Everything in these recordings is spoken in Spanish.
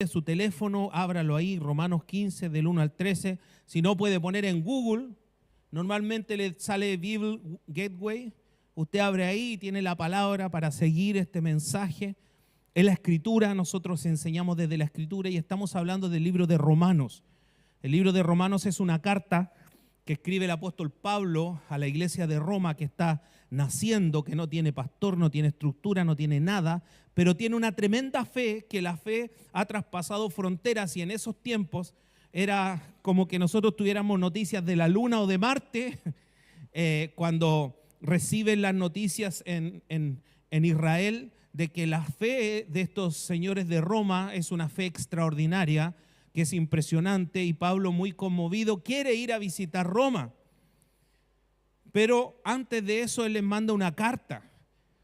su teléfono, ábralo ahí, Romanos 15, del 1 al 13. Si no, puede poner en Google, normalmente le sale Bible Gateway. Usted abre ahí y tiene la palabra para seguir este mensaje. En la Escritura, nosotros enseñamos desde la Escritura y estamos hablando del libro de Romanos. El libro de Romanos es una carta que escribe el apóstol Pablo a la iglesia de Roma que está naciendo, que no tiene pastor, no tiene estructura, no tiene nada, pero tiene una tremenda fe, que la fe ha traspasado fronteras, y en esos tiempos era como que nosotros tuviéramos noticias de la Luna o de Marte, cuando reciben las noticias en Israel de que la fe de estos señores de Roma es una fe extraordinaria, que es impresionante, y Pablo, muy conmovido, quiere ir a visitar Roma. Pero antes de eso, él les manda una carta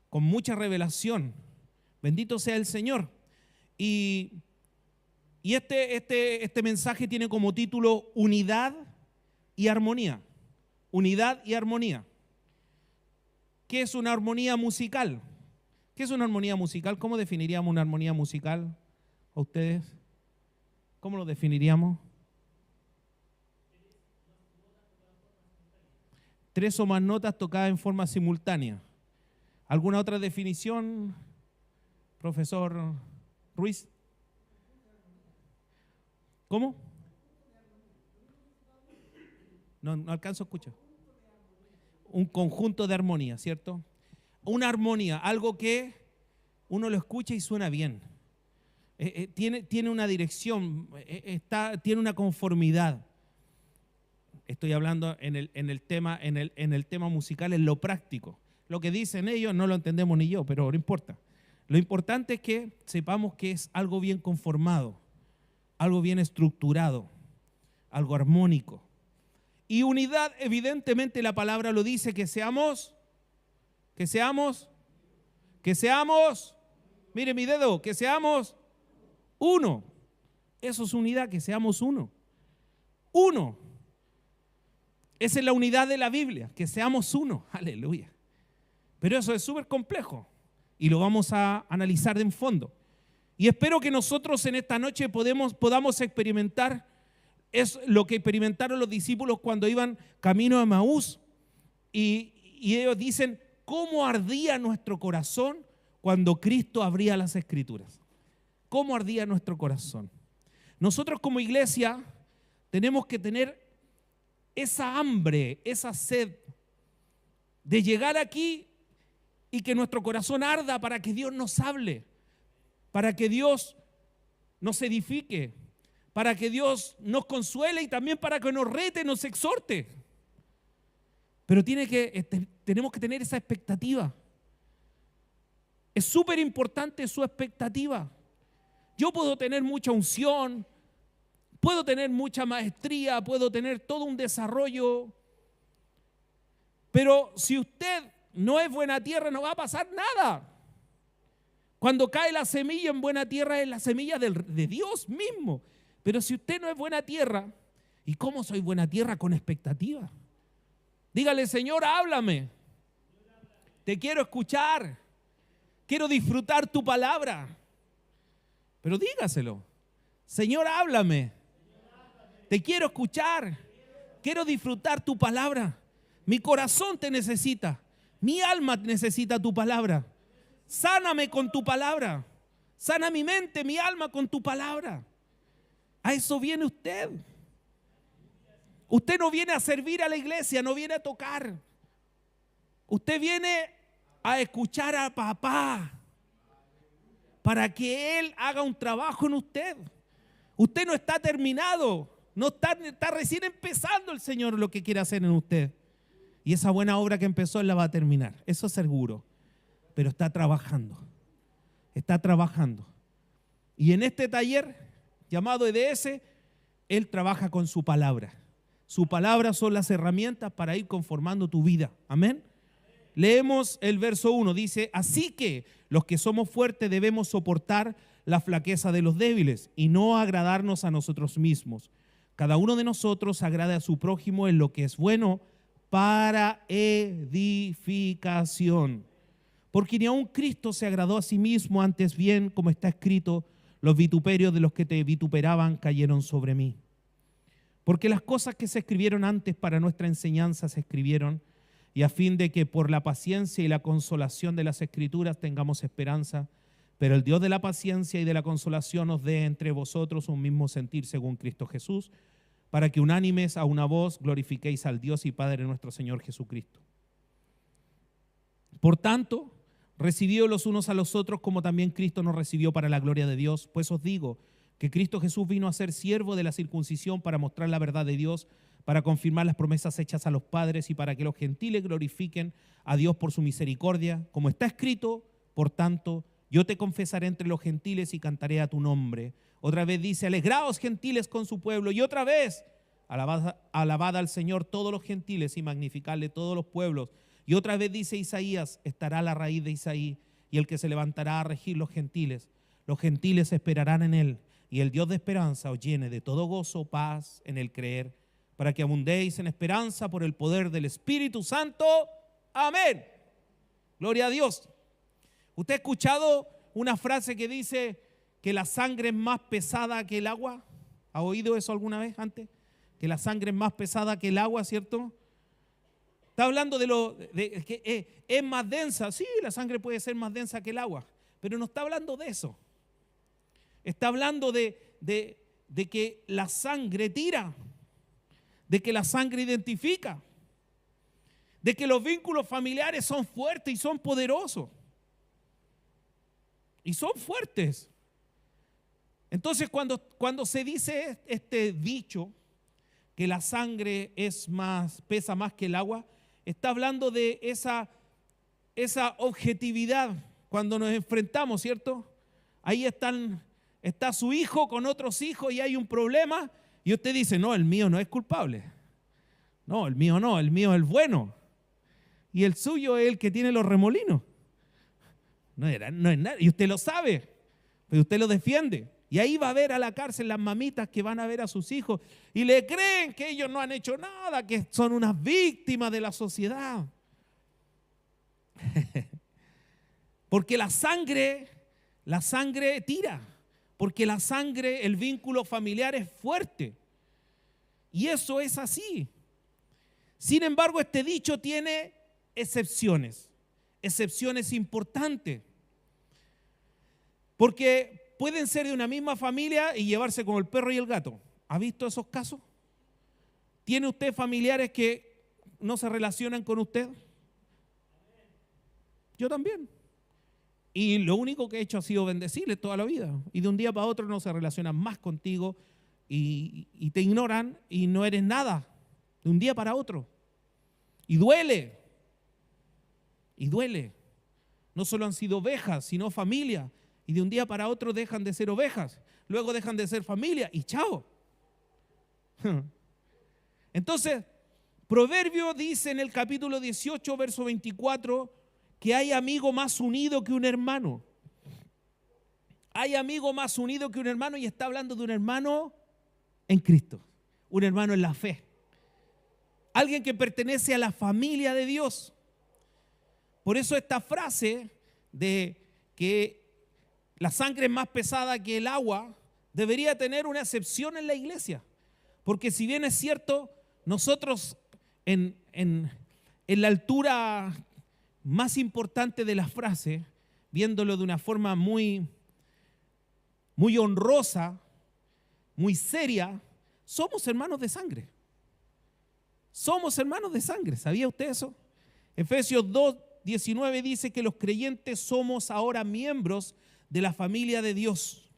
con mucha revelación. Bendito sea el Señor. Y este mensaje tiene como título Unidad y Armonía. Unidad y armonía. ¿Qué es una armonía musical? ¿Qué es una armonía musical? ¿Cómo definiríamos una armonía musical a ustedes? ¿Cómo lo definiríamos? 3 o más notas tocadas en forma simultánea. ¿Alguna otra definición, profesor Ruiz? ¿Cómo? No alcanzo a escuchar. Un conjunto de armonía, ¿cierto? Una armonía, algo que uno lo escucha y suena bien. Tiene una dirección, tiene una conformidad. Estoy hablando en el tema musical, en lo práctico. Lo que dicen ellos no lo entendemos ni yo, pero no importa. Lo importante es que sepamos que es algo bien conformado, algo bien estructurado, algo armónico. Y unidad, evidentemente la palabra lo dice, que seamos, mire mi dedo, que seamos uno. Eso es unidad, que seamos uno. Uno. Esa es la unidad de la Biblia, que seamos uno. Aleluya. Pero eso es súper complejo y lo vamos a analizar en fondo. Y espero que nosotros en esta noche podamos experimentar es lo que experimentaron los discípulos cuando iban camino a Emaús, y ellos dicen: ¿cómo ardía nuestro corazón cuando Cristo abría las Escrituras? ¿Cómo ardía nuestro corazón? Nosotros como iglesia tenemos que tener esa hambre, esa sed de llegar aquí y que nuestro corazón arda para que Dios nos hable, para que Dios nos edifique, para que Dios nos consuele y también para que nos rete, nos exhorte. Pero tenemos que tener esa expectativa. Es súper importante su expectativa. Yo puedo tener mucha unción, puedo tener mucha maestría, puedo tener todo un desarrollo, pero si usted no es buena tierra, no va a pasar nada. Cuando cae la semilla en buena tierra, es la semilla de Dios mismo. Pero si usted no es buena tierra, ¿y cómo soy buena tierra? Con expectativa. Dígale: Señor, háblame. Te quiero escuchar. Quiero disfrutar tu palabra. Pero dígaselo: Señor, háblame. Te quiero escuchar. Quiero disfrutar tu palabra. Mi corazón te necesita. Mi alma necesita tu palabra. Sáname con tu palabra. Sana mi mente, mi alma con tu palabra. A eso viene usted. Usted no viene a servir a la iglesia, no viene a tocar. Usted viene a escuchar a papá para que Él haga un trabajo en usted. Usted no está terminado, no está recién empezando el Señor lo que quiere hacer en usted. Y esa buena obra que empezó, Él la va a terminar, eso es seguro. Pero está trabajando. Y en este taller llamado EDS, Él trabaja con su palabra. Su palabra son las herramientas para ir conformando tu vida. Amén. Leemos el verso 1, dice: así que los que somos fuertes debemos soportar la flaqueza de los débiles y no agradarnos a nosotros mismos. Cada uno de nosotros agrade a su prójimo en lo que es bueno para edificación. Porque ni aun Cristo se agradó a sí mismo, antes bien, como está escrito: los vituperios de los que te vituperaban cayeron sobre mí. Porque las cosas que se escribieron antes para nuestra enseñanza se escribieron, y a fin de que por la paciencia y la consolación de las Escrituras tengamos esperanza. Pero el Dios de la paciencia y de la consolación os dé entre vosotros un mismo sentir según Cristo Jesús, para que unánimes a una voz glorifiquéis al Dios y Padre nuestro Señor Jesucristo. Por tanto, recibíos los unos a los otros como también Cristo nos recibió para la gloria de Dios. Pues os digo que Cristo Jesús vino a ser siervo de la circuncisión para mostrar la verdad de Dios, para confirmar las promesas hechas a los padres y para que los gentiles glorifiquen a Dios por su misericordia. Como está escrito, por tanto, yo te confesaré entre los gentiles y cantaré a tu nombre. Otra vez dice, alegraos gentiles con su pueblo. Y otra vez, alabad al Señor todos los gentiles y magnificadle todos los pueblos. Y otra vez dice Isaías, estará la raíz de Isaí y el que se levantará a regir los gentiles. Los gentiles esperarán en él y el Dios de esperanza os llene de todo gozo, paz en el creer, para que abundéis en esperanza por el poder del Espíritu Santo. Amén. Gloria a Dios. ¿Usted ha escuchado una frase que dice que la sangre es más pesada que el agua? ¿Ha oído eso alguna vez antes? Que la sangre es más pesada que el agua, ¿cierto? Está hablando de que es más densa. Sí, la sangre puede ser más densa que el agua, pero no está hablando de eso. Está hablando de que la sangre tira, de que la sangre identifica, de que los vínculos familiares son fuertes y son poderosos. Y son fuertes. Entonces, cuando se dice este dicho, que la sangre pesa más que el agua, está hablando de esa objetividad cuando nos enfrentamos, ¿cierto? Ahí está su hijo con otros hijos y hay un problema y usted dice, no, el mío no es culpable. No, el mío no, el mío es el bueno. Y el suyo es el que tiene los remolinos. No es nada. Y usted lo sabe, pero usted lo defiende. Y ahí va a ver a la cárcel las mamitas que van a ver a sus hijos y le creen que ellos no han hecho nada, que son unas víctimas de la sociedad. Porque la sangre tira, porque la sangre, el vínculo familiar es fuerte. Y eso es así. Sin embargo, este dicho tiene excepciones importantes. Porque pueden ser de una misma familia y llevarse como el perro y el gato. ¿Ha visto esos casos? ¿Tiene usted familiares que no se relacionan con usted? Yo también. Y lo único que he hecho ha sido bendecirles toda la vida. Y de un día para otro no se relacionan más contigo y te ignoran y no eres nada. De un día para otro. Y duele. Y duele. No solo han sido ovejas, sino familia. Y de un día para otro dejan de ser ovejas, luego dejan de ser familia y chao. Entonces, Proverbio dice en el capítulo 18, verso 24, que hay amigo más unido que un hermano. Hay amigo más unido que un hermano y está hablando de un hermano en Cristo, un hermano en la fe. Alguien que pertenece a la familia de Dios. Por eso esta frase de que la sangre es más pesada que el agua, debería tener una excepción en la iglesia. Porque si bien es cierto, nosotros en la altura más importante de la frase, viéndolo de una forma muy honrosa, muy seria, somos hermanos de sangre. Somos hermanos de sangre. ¿Sabía usted eso? Efesios 2:19 dice que los creyentes somos ahora miembros de la familia de Dios.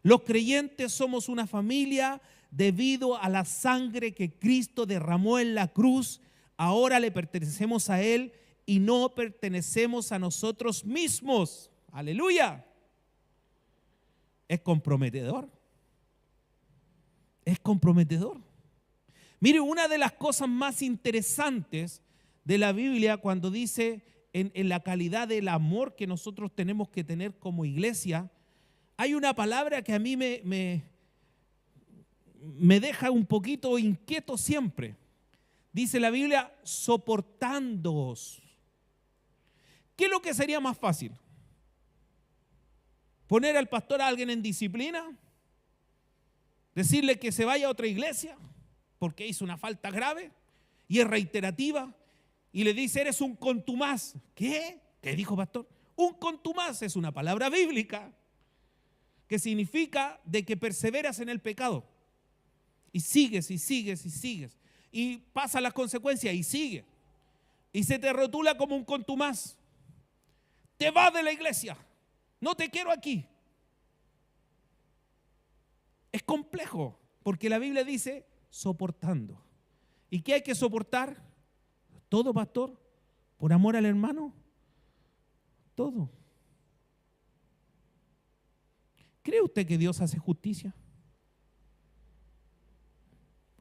Los creyentes somos una familia debido a la sangre que Cristo derramó en la cruz. Ahora le pertenecemos a Él y no pertenecemos a nosotros mismos. Aleluya. Es comprometedor. Es comprometedor. Mire, una de las cosas más interesantes de la Biblia cuando dice en la calidad del amor que nosotros tenemos que tener como iglesia, hay una palabra que a mí me deja un poquito inquieto siempre. Dice la Biblia, soportándoos. ¿Qué es lo que sería más fácil? poner al pastor a alguien en disciplina, decirle que se vaya a otra iglesia porque hizo una falta grave y es reiterativa, y le dice: eres un contumaz. ¿Qué? ¿Qué dijo, pastor? Un contumaz es una palabra bíblica que significa de que perseveras en el pecado y sigues y sigues y sigues y pasa las consecuencias y sigue, y se te rotula como un contumaz. Te vas de la iglesia, no te quiero aquí. Es complejo, porque la Biblia dice soportando. ¿Y qué hay que soportar? Todo, pastor, por amor al hermano. Todo. ¿Cree usted que Dios hace justicia?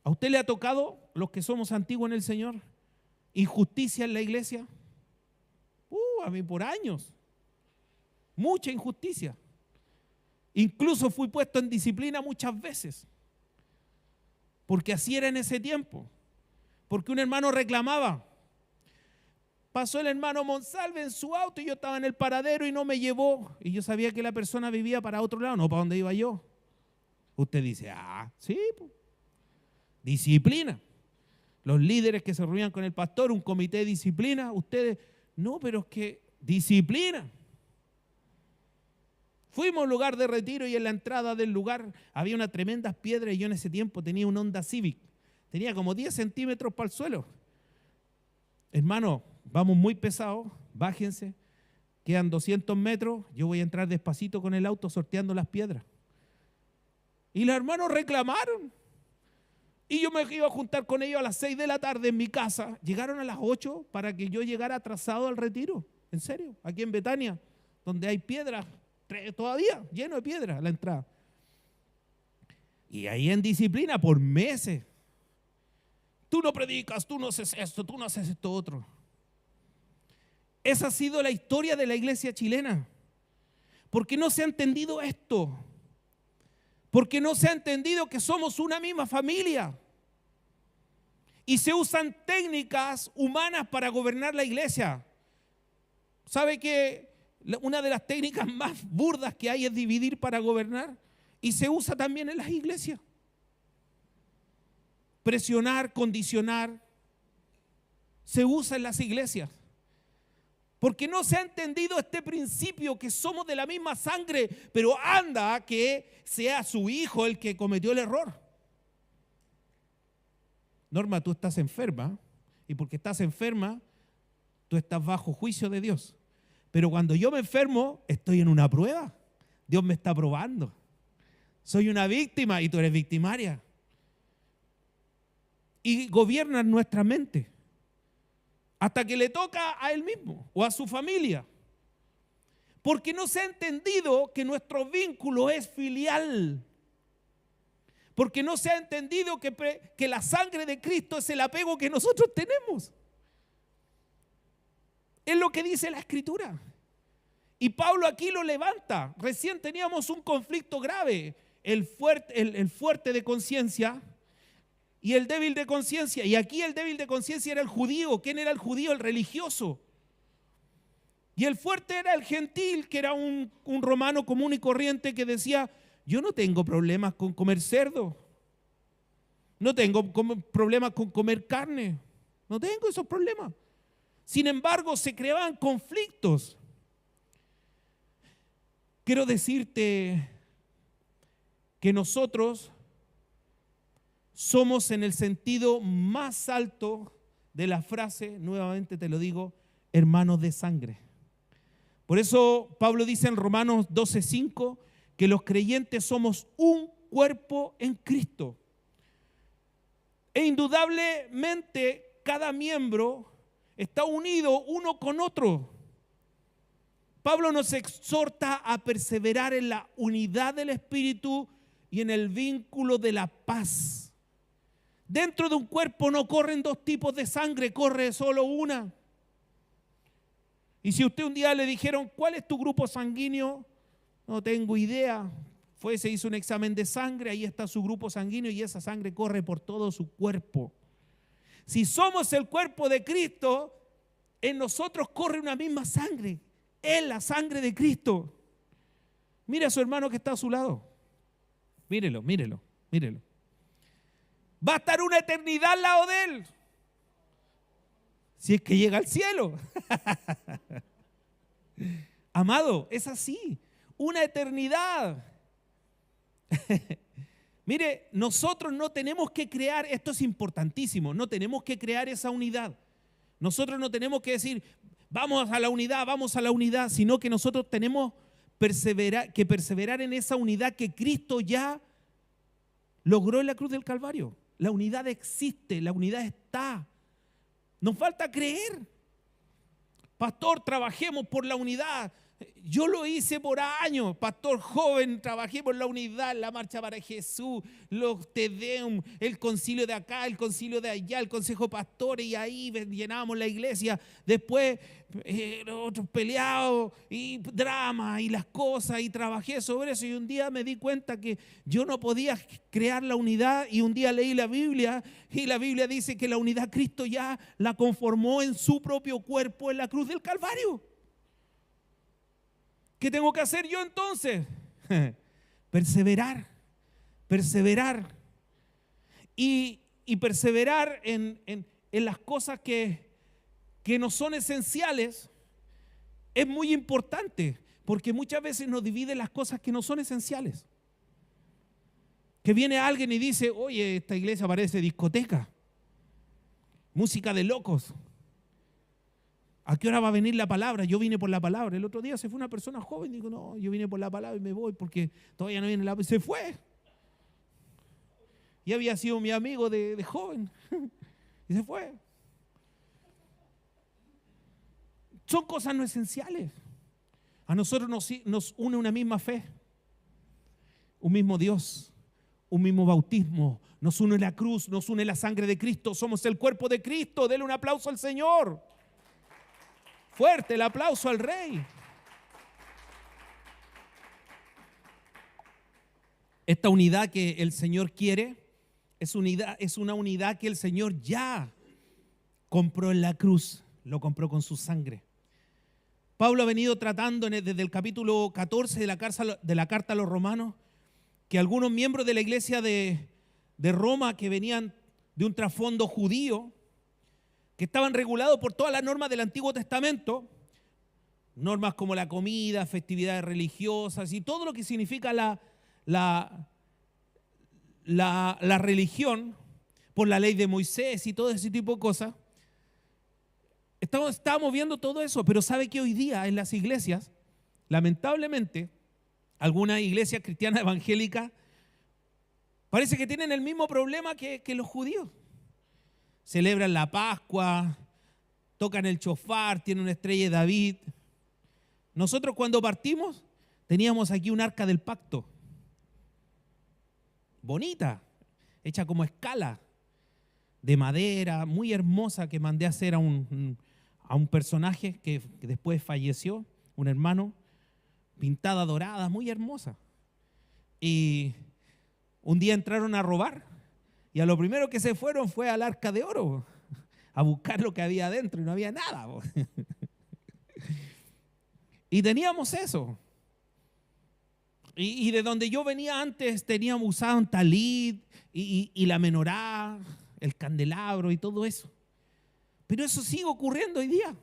¿A usted le ha tocado, los que somos antiguos en el Señor, injusticia en la iglesia? A mí por años. Mucha injusticia. Incluso fui puesto en disciplina muchas veces. Porque así era en ese tiempo. Porque un hermano reclamaba. Pasó el hermano Monsalve en su auto y yo estaba en el paradero y no me llevó. Y yo sabía que la persona vivía para otro lado, no para donde iba yo. Usted dice: sí, pues. Disciplina. Los líderes que se reunían con el pastor, un comité de disciplina, ustedes, no, pero es que disciplina. Fuimos a un lugar de retiro y en la entrada del lugar había unas tremendas piedras y yo en ese tiempo tenía un Honda Civic. Tenía como 10 centímetros para el suelo. Hermano, vamos muy pesados, bájense, quedan 200 metros, yo voy a entrar despacito con el auto sorteando las piedras. Y los hermanos reclamaron. Y yo me iba a juntar con ellos a las 6 de la tarde en mi casa. Llegaron a las 8 para que yo llegara atrasado al retiro. En serio, aquí en Betania, donde hay piedras, todavía lleno de piedras la entrada. Y ahí en disciplina por meses. Tú no predicas, tú no haces esto, tú no haces esto otro. Esa ha sido la historia de la iglesia chilena. Porque no se ha entendido esto. Porque no se ha entendido que somos una misma familia. Y se usan técnicas humanas para gobernar la iglesia. ¿Sabe que una de las técnicas más burdas que hay es dividir para gobernar? Y se usa también en las iglesias. Presionar, condicionar, se usa en las iglesias. Porque no se ha entendido este principio que somos de la misma sangre, pero anda que sea su hijo el que cometió el error. Norma, tú estás enferma y porque estás enferma, tú estás bajo juicio de Dios. Pero cuando yo me enfermo, estoy en una prueba. Dios me está probando. Soy una víctima y tú eres victimaria. Y gobiernan nuestra mente hasta que le toca a él mismo o a su familia. Porque no se ha entendido que nuestro vínculo es filial. Porque no se ha entendido que la sangre de Cristo es el apego que nosotros tenemos. Es lo que dice la Escritura. Y Pablo aquí lo levanta. Recién teníamos un conflicto grave. El fuerte de conciencia y el débil de conciencia. Y aquí el débil de conciencia era el judío. ¿Quién era el judío? El religioso. Y el fuerte era el gentil, que era un romano común y corriente que decía: yo no tengo problemas con comer cerdo. No tengo problemas con comer carne. No tengo esos problemas. Sin embargo, se creaban conflictos. Quiero decirte que nosotros somos, en el sentido más alto de la frase, nuevamente te lo digo, hermanos de sangre. Por eso Pablo dice en Romanos 12:5 que los creyentes somos un cuerpo en Cristo. E indudablemente cada miembro está unido uno con otro. Pablo nos exhorta a perseverar en la unidad del Espíritu y en el vínculo de la paz. Dentro de un cuerpo no corren dos tipos de sangre, corre solo una. Y si usted un día le dijeron: ¿cuál es tu grupo sanguíneo? No tengo idea. Se hizo un examen de sangre, ahí está su grupo sanguíneo y esa sangre corre por todo su cuerpo. Si somos el cuerpo de Cristo, en nosotros corre una misma sangre, es la sangre de Cristo. Mire a su hermano que está a su lado. Mírelo, mírelo, mírelo. Va a estar una eternidad al lado de él. Si es que llega al cielo. Amado, es así. Una eternidad. Mire, nosotros no tenemos que crear, esto es importantísimo, no tenemos que crear esa unidad. Nosotros no tenemos que decir, vamos a la unidad, sino que nosotros tenemos que perseverar en esa unidad que Cristo ya logró en la cruz del Calvario. La unidad existe, la unidad está. Nos falta creer. Pastor, trabajemos por la unidad. Yo lo hice por años, pastor joven, trabajé por la unidad, la marcha para Jesús, los Te Deum, el concilio de acá, el concilio de allá, el consejo de pastores, y ahí llenábamos la iglesia. Después otros peleados y drama y las cosas, y trabajé sobre eso, y un día me di cuenta que yo no podía crear la unidad, y un día leí la Biblia, y la Biblia dice que la unidad Cristo ya la conformó en su propio cuerpo en la cruz del Calvario. ¿Qué tengo que hacer yo entonces? Perseverar, perseverar. Y perseverar en las cosas que no son esenciales es muy importante, porque muchas veces nos dividen las cosas que no son esenciales. Que viene alguien y dice, oye, esta iglesia parece discoteca, música de locos. ¿A qué hora va a venir la palabra? Yo vine por la palabra. El otro día se fue una persona joven y dijo, no, yo vine por la palabra y me voy porque todavía no viene la palabra. Se fue. Y había sido mi amigo de joven. Y se fue. Son cosas no esenciales. A nosotros nos une una misma fe, un mismo Dios, un mismo bautismo. Nos une la cruz, nos une la sangre de Cristo. Somos el cuerpo de Cristo. Dele un aplauso al Señor. Fuerte el aplauso al Rey. Esta unidad que el Señor quiere es una unidad que el Señor ya compró en la cruz, lo compró con su sangre. Pablo ha venido tratando desde el capítulo 14 de la carta a los romanos que algunos miembros de la iglesia de Roma que venían de un trasfondo judío, que estaban regulados por todas las normas del Antiguo Testamento, normas como la comida, festividades religiosas y todo lo que significa la religión por la ley de Moisés y todo ese tipo de cosas. Estábamos viendo todo eso, pero sabe que hoy día en las iglesias, lamentablemente, algunas iglesias cristianas evangélicas parece que tienen el mismo problema que los judíos. Celebran la Pascua, tocan el shofar, tienen una estrella de David. Nosotros cuando partimos teníamos aquí un arca del pacto, bonita, hecha como escala, de madera, muy hermosa, que mandé a hacer a un personaje que después falleció, un hermano, pintada dorada, muy hermosa. Y un día entraron a robar. Y a lo primero que se fueron fue al arca de oro a buscar lo que había adentro y no había nada. Y teníamos eso. Y de donde yo venía antes usaban talit y la menorá, el candelabro y todo eso. Pero eso sigue ocurriendo hoy día.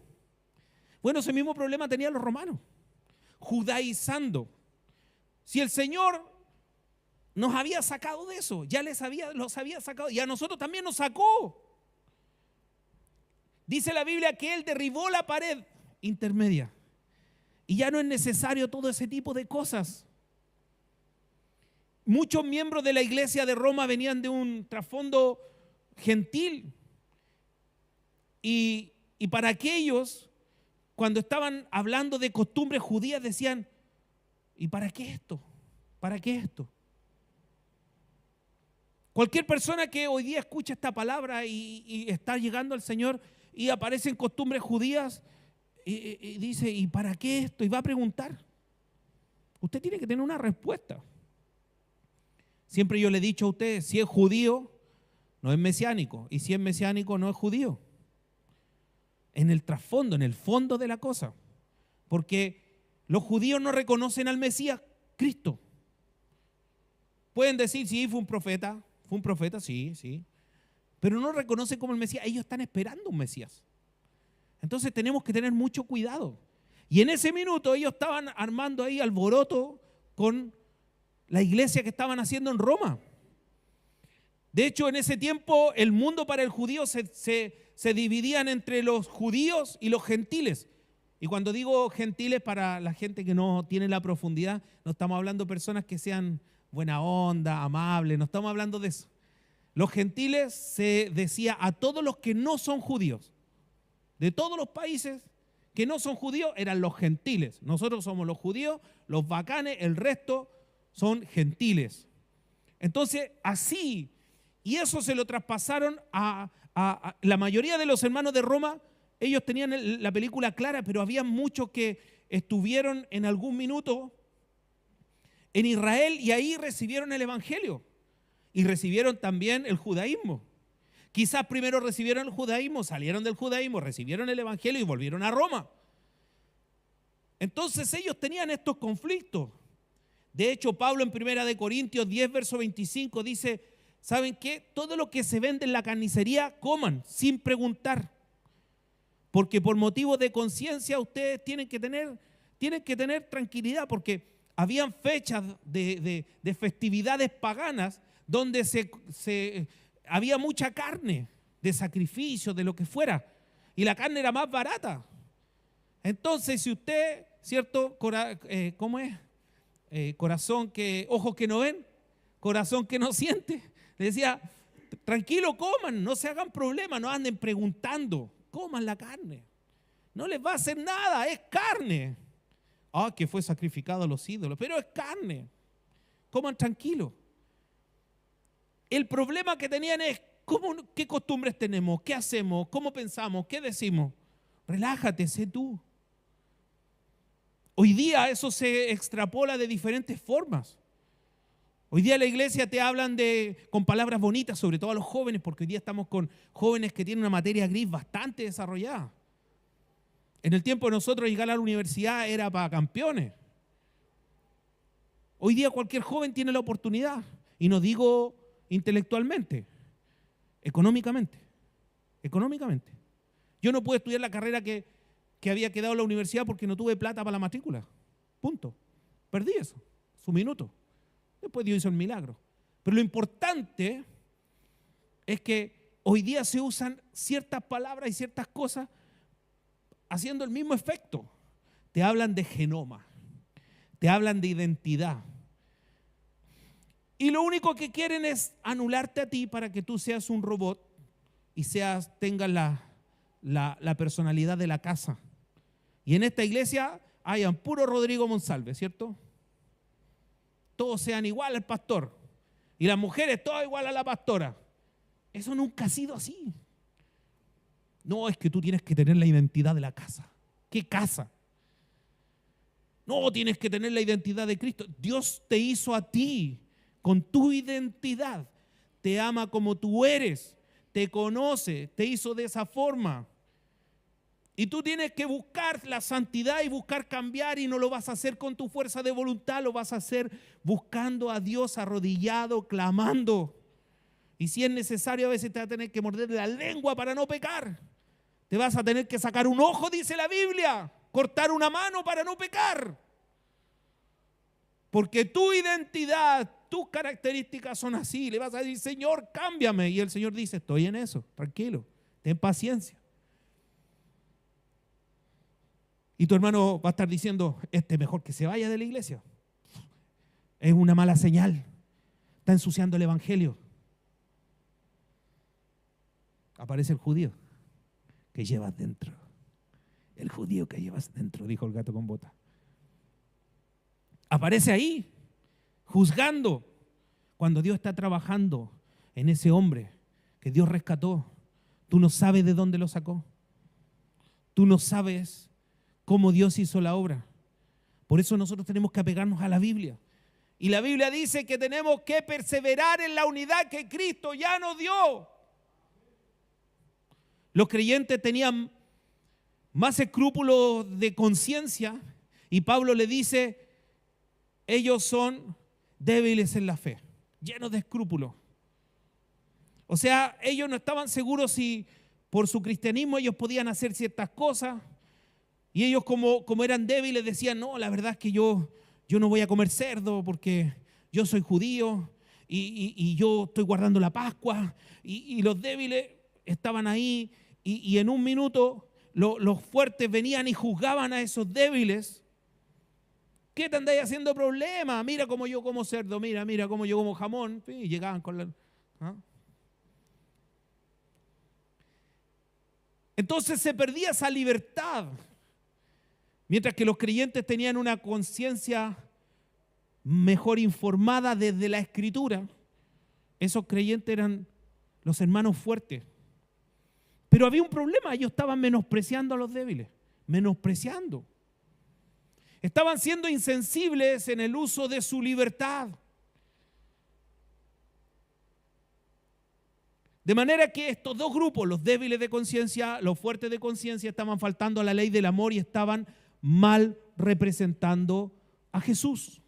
Bueno, ese mismo problema tenían los romanos, judaizando. Si el Señor nos había sacado de eso, ya los había sacado, y a nosotros también nos sacó. Dice la Biblia que Él derribó la pared intermedia y ya no es necesario todo ese tipo de cosas. Muchos miembros de la iglesia de Roma venían de un trasfondo gentil y para aquellos, cuando estaban hablando de costumbres judías, decían, ¿y para qué esto? ¿Para qué esto? Cualquier persona que hoy día escucha esta palabra y está llegando al Señor y aparecen costumbres judías y dice, ¿y para qué esto? Y va a preguntar. Usted tiene que tener una respuesta. Siempre yo le he dicho a usted, si es judío, no es mesiánico. Y si es mesiánico, no es judío. En el trasfondo, en el fondo de la cosa. Porque los judíos no reconocen al Mesías Cristo. Pueden decir, sí, fue un profeta, sí, sí. Pero no reconoce como el Mesías. Ellos están esperando un Mesías. Entonces tenemos que tener mucho cuidado. Y en ese minuto ellos estaban armando ahí alboroto con la iglesia que estaban haciendo en Roma. De hecho, en ese tiempo el mundo para el judío se dividían entre los judíos y los gentiles. Y cuando digo gentiles, para la gente que no tiene la profundidad, no estamos hablando de personas que sean buena onda, amables, no estamos hablando de eso. Los gentiles se decía a todos los que no son judíos. De todos los países que no son judíos eran los gentiles. Nosotros somos los judíos, los bacanes, el resto son gentiles. Entonces, así, y eso se lo traspasaron a la mayoría de los hermanos de Roma. Ellos tenían la película clara, pero había muchos que estuvieron en algún minuto en Israel y ahí recibieron el evangelio y recibieron también el judaísmo. Quizás primero recibieron el judaísmo, salieron del judaísmo, recibieron el evangelio y volvieron a Roma. Entonces ellos tenían estos conflictos. De hecho, Pablo en 1 Corintios 10, verso 25 dice, ¿saben qué? Todo lo que se vende en la carnicería, coman sin preguntar. Porque por motivos de conciencia ustedes tienen que tener tranquilidad, porque habían fechas de festividades paganas donde había mucha carne, de sacrificio, de lo que fuera, y la carne era más barata. Entonces, si usted, ¿cierto? ¿Cómo es? Ojos que no ven, corazón que no siente. Le decía, tranquilo, coman, no se hagan problemas, no anden preguntando, coman la carne. No les va a hacer nada, es carne. Que fue sacrificado a los ídolos, pero es carne. Coman tranquilo. El problema que tenían es, ¿qué costumbres tenemos? ¿Qué hacemos? ¿Cómo pensamos? ¿Qué decimos? Relájate, sé tú. Hoy día eso se extrapola de diferentes formas. Hoy día en la iglesia te hablan con palabras bonitas, sobre todo a los jóvenes, porque hoy día estamos con jóvenes que tienen una materia gris bastante desarrollada. En el tiempo de nosotros llegar a la universidad era para campeones. Hoy día cualquier joven tiene la oportunidad, y no digo intelectualmente, económicamente. Yo no pude estudiar la carrera que había quedado en la universidad porque no tuve plata para la matrícula. Punto. Perdí eso, su minuto. Después Dios hizo el milagro. Pero lo importante es que hoy día se usan ciertas palabras y ciertas cosas haciendo el mismo efecto. Te hablan de genoma, te hablan de identidad. Y lo único que quieren es anularte a ti para que tú seas un robot y tengas la personalidad de la casa. Y en esta iglesia hayan puro Rodrigo Monsalve, ¿cierto? Todos sean igual al pastor. Y las mujeres todas igual a la pastora. Eso nunca ha sido así. No, es que tú tienes que tener la identidad de la casa. ¿Qué casa? No, tienes que tener la identidad de Cristo. Dios te hizo a ti con tu identidad. Te ama como tú eres. Te conoce. Te hizo de esa forma. Y tú tienes que buscar la santidad y buscar cambiar, y no lo vas a hacer con tu fuerza de voluntad, lo vas a hacer buscando a Dios arrodillado, clamando. Y si es necesario, a veces te vas a tener que morder la lengua para no pecar. Te vas a tener que sacar un ojo, dice la Biblia, cortar una mano para no pecar. Porque tu identidad, tus características son así. Le vas a decir, Señor, cámbiame. Y el Señor dice, estoy en eso, tranquilo, ten paciencia. Y tu hermano va a estar diciendo, mejor que se vaya de la iglesia. Es una mala señal. Está ensuciando el evangelio. Aparece el judío que llevas dentro. El judío que llevas dentro, dijo el gato con bota. Aparece ahí, juzgando, cuando Dios está trabajando en ese hombre que Dios rescató. Tú no sabes de dónde lo sacó. Tú no sabes cómo Dios hizo la obra. Por eso nosotros tenemos que apegarnos a la Biblia. Y la Biblia dice que tenemos que perseverar en la unidad que Cristo ya nos dio. Los creyentes tenían más escrúpulos de conciencia, y Pablo le dice ellos son débiles en la fe, llenos de escrúpulos. O sea, ellos no estaban seguros si por su cristianismo ellos podían hacer ciertas cosas. Y ellos como eran débiles decían, no, la verdad es que yo no voy a comer cerdo porque yo soy judío y yo estoy guardando la Pascua. Y los débiles estaban ahí y en un minuto los fuertes venían y juzgaban a esos débiles. ¿Qué te andáis haciendo problema? Mira cómo yo como cerdo, mira cómo yo como jamón. Y llegaban con la... ¿ah? Entonces se perdía esa libertad. Mientras que los creyentes tenían una conciencia mejor informada desde la Escritura, esos creyentes eran los hermanos fuertes. Pero había un problema, ellos estaban menospreciando a los débiles, menospreciando. Estaban siendo insensibles en el uso de su libertad. De manera que estos dos grupos, los débiles de conciencia, los fuertes de conciencia, estaban faltando a la ley del amor y estaban mal representando a Jesús.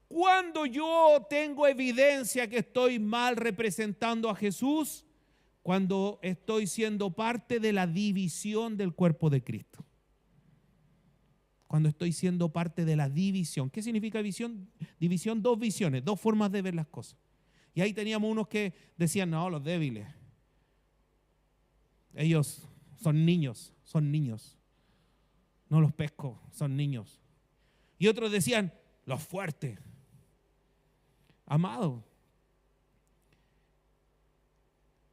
Cuando yo tengo evidencia que estoy mal representando a Jesús, cuando estoy siendo parte de la división del cuerpo de Cristo. Cuando estoy siendo parte de la división. ¿Qué significa división? División, dos visiones, dos formas de ver las cosas. Y ahí teníamos unos que decían, no, los débiles. Ellos son niños. No los pesco, son niños. Y otros decían, los fuertes. Amado,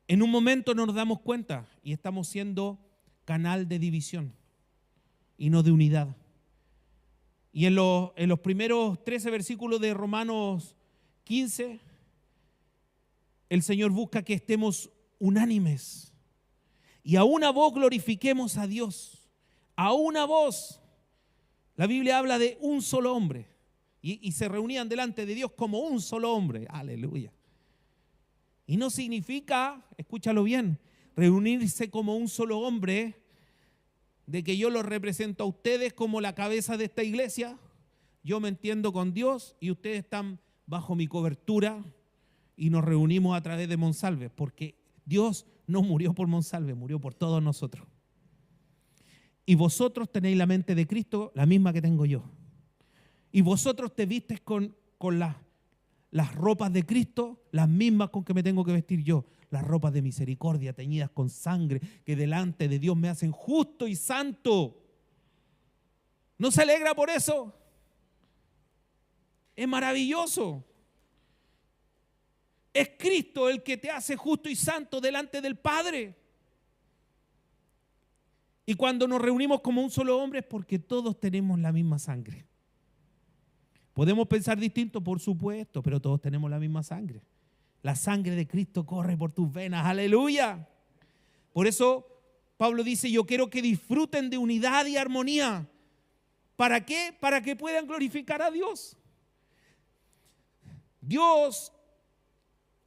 en un momento no nos damos cuenta y estamos siendo canal de división y no de unidad. Y en los primeros 13 versículos de Romanos 15, el Señor busca que estemos unánimes y a una voz glorifiquemos a Dios. A una voz. La Biblia habla de un solo hombre y se reunían delante de Dios como un solo hombre. Aleluya. Y no significa, escúchalo bien, reunirse como un solo hombre, de que yo los represento a ustedes como la cabeza de esta iglesia. Yo me entiendo con Dios y ustedes están bajo mi cobertura y nos reunimos a través de Monsalve, porque Dios no murió por Monsalve, murió por todos nosotros. Y vosotros tenéis la mente de Cristo, la misma que tengo yo. Y vosotros te vistes con las ropas de Cristo, las mismas con que me tengo que vestir yo. Las ropas de misericordia, teñidas con sangre, que delante de Dios me hacen justo y santo. ¿No se alegra por eso? Es maravilloso. Es Cristo el que te hace justo y santo delante del Padre. Y cuando nos reunimos como un solo hombre es porque todos tenemos la misma sangre. Podemos pensar distinto, por supuesto, pero todos tenemos la misma sangre. La sangre de Cristo corre por tus venas. ¡Aleluya! Por eso Pablo dice, yo quiero que disfruten de unidad y armonía. ¿Para qué? Para que puedan glorificar a Dios. Dios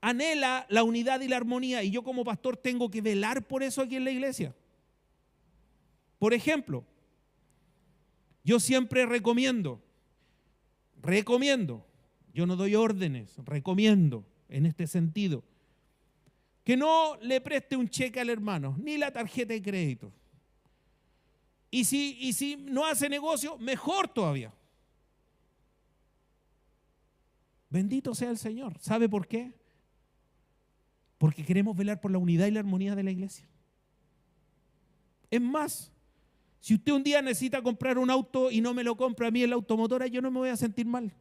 anhela la unidad y la armonía y yo como pastor tengo que velar por eso aquí en la iglesia. Por ejemplo, yo siempre recomiendo, yo no doy órdenes, recomiendo en este sentido, que no le preste un cheque al hermano, ni la tarjeta de crédito. Y si no hace negocio, mejor todavía. Bendito sea el Señor. ¿Sabe por qué? Porque queremos velar por la unidad y la armonía de la iglesia. Es más, si usted un día necesita comprar un auto y no me lo compra a mí en la automotora, yo no me voy a sentir mal.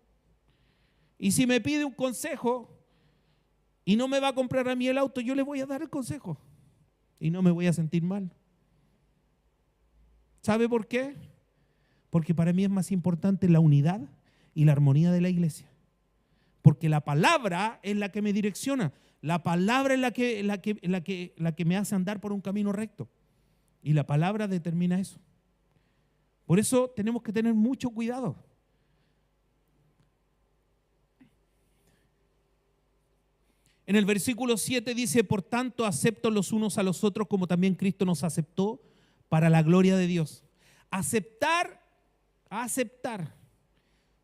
Y si me pide un consejo y no me va a comprar a mí el auto, yo le voy a dar el consejo y no me voy a sentir mal. ¿Sabe por qué? Porque para mí es más importante la unidad y la armonía de la iglesia. Porque la palabra es la que me direcciona. La palabra es la que me hace andar por un camino recto. Y la palabra determina eso. Por eso tenemos que tener mucho cuidado. En el versículo 7 dice, por tanto, acepto los unos a los otros como también Cristo nos aceptó para la gloria de Dios. Aceptar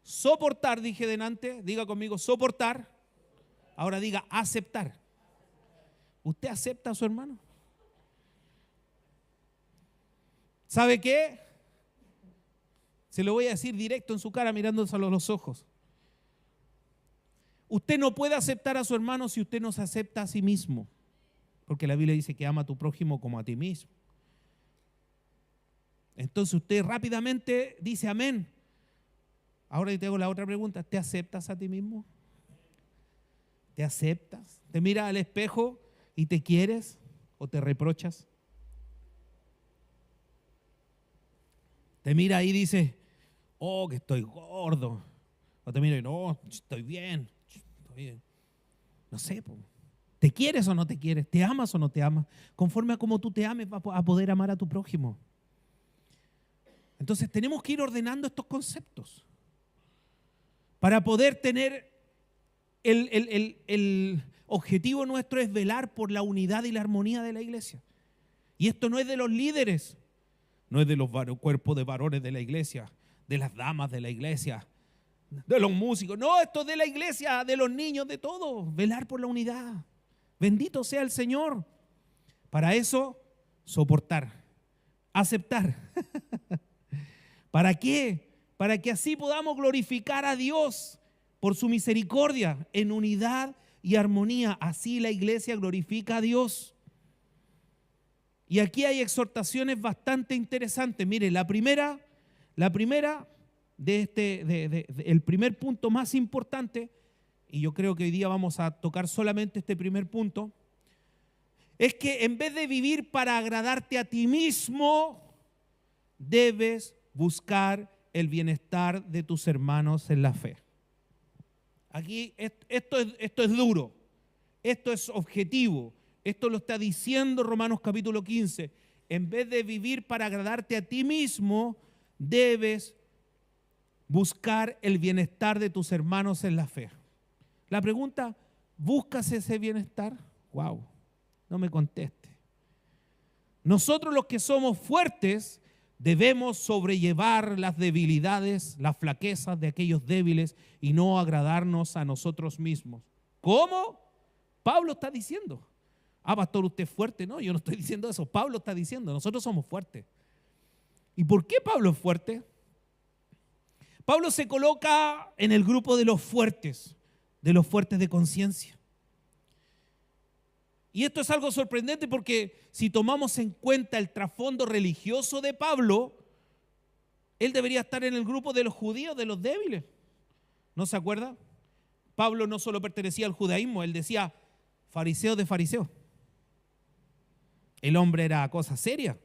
soportar, dije delante, diga conmigo, soportar. Ahora diga, aceptar. ¿Usted acepta a su hermano? ¿Sabe qué? Se lo voy a decir directo en su cara mirándose a los ojos. Usted no puede aceptar a su hermano si usted no se acepta a sí mismo. Porque la Biblia dice que ama a tu prójimo como a ti mismo. Entonces usted rápidamente dice amén. Ahora te hago la otra pregunta. ¿Te aceptas a ti mismo? ¿Te aceptas? ¿Te miras al espejo y te quieres o te reprochas? Te mira y dices, oh, que estoy gordo. O te mira y no, estoy bien. No sé, ¿te quieres o no te quieres? ¿Te amas o no te amas? Conforme a cómo tú te ames, vas a poder amar a tu prójimo. Entonces tenemos que ir ordenando estos conceptos para poder tener el objetivo nuestro es velar por la unidad y la armonía de la iglesia. Y esto no es de los líderes, no es de los cuerpos de varones de la iglesia, de las damas de la iglesia, de los músicos. No, esto es de la iglesia, de los niños, de todos. Velar por la unidad. Bendito sea el Señor. Para eso, soportar, aceptar. ¿Para qué? Para que así podamos glorificar a Dios por su misericordia en unidad y armonía. Así la iglesia glorifica a Dios. Y aquí hay exhortaciones bastante interesantes. Mire, la primera el primer punto más importante, y yo creo que hoy día vamos a tocar solamente este primer punto, es que en vez de vivir para agradarte a ti mismo, debes buscar el bienestar de tus hermanos en la fe. Aquí esto es duro, esto es objetivo, esto lo está diciendo Romanos capítulo 15. En vez de vivir para agradarte a ti mismo, debes buscar el bienestar de tus hermanos en la fe. La pregunta, ¿buscas ese bienestar? Wow, no me conteste. Nosotros los que somos fuertes debemos sobrellevar las debilidades, las flaquezas de aquellos débiles y no agradarnos a nosotros mismos. ¿Cómo? Pablo está diciendo. Ah, pastor, usted es fuerte. No, yo no estoy diciendo eso. Pablo está diciendo, nosotros somos fuertes. ¿Y por qué Pablo es fuerte? Pablo se coloca en el grupo de los fuertes de conciencia. Y esto es algo sorprendente porque si tomamos en cuenta el trasfondo religioso de Pablo, él debería estar en el grupo de los judíos, de los débiles. ¿No se acuerda? Pablo no solo pertenecía al judaísmo, él decía fariseo de fariseos. El hombre era cosa seria.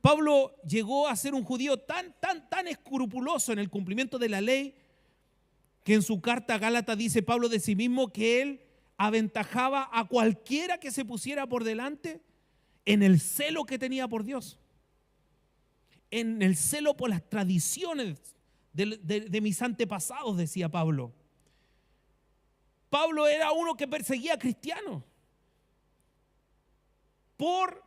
Pablo llegó a ser un judío tan escrupuloso en el cumplimiento de la ley que en su carta a Gálatas dice Pablo de sí mismo que él aventajaba a cualquiera que se pusiera por delante en el celo que tenía por Dios, en el celo por las tradiciones de mis antepasados, decía Pablo. Pablo era uno que perseguía a cristianos por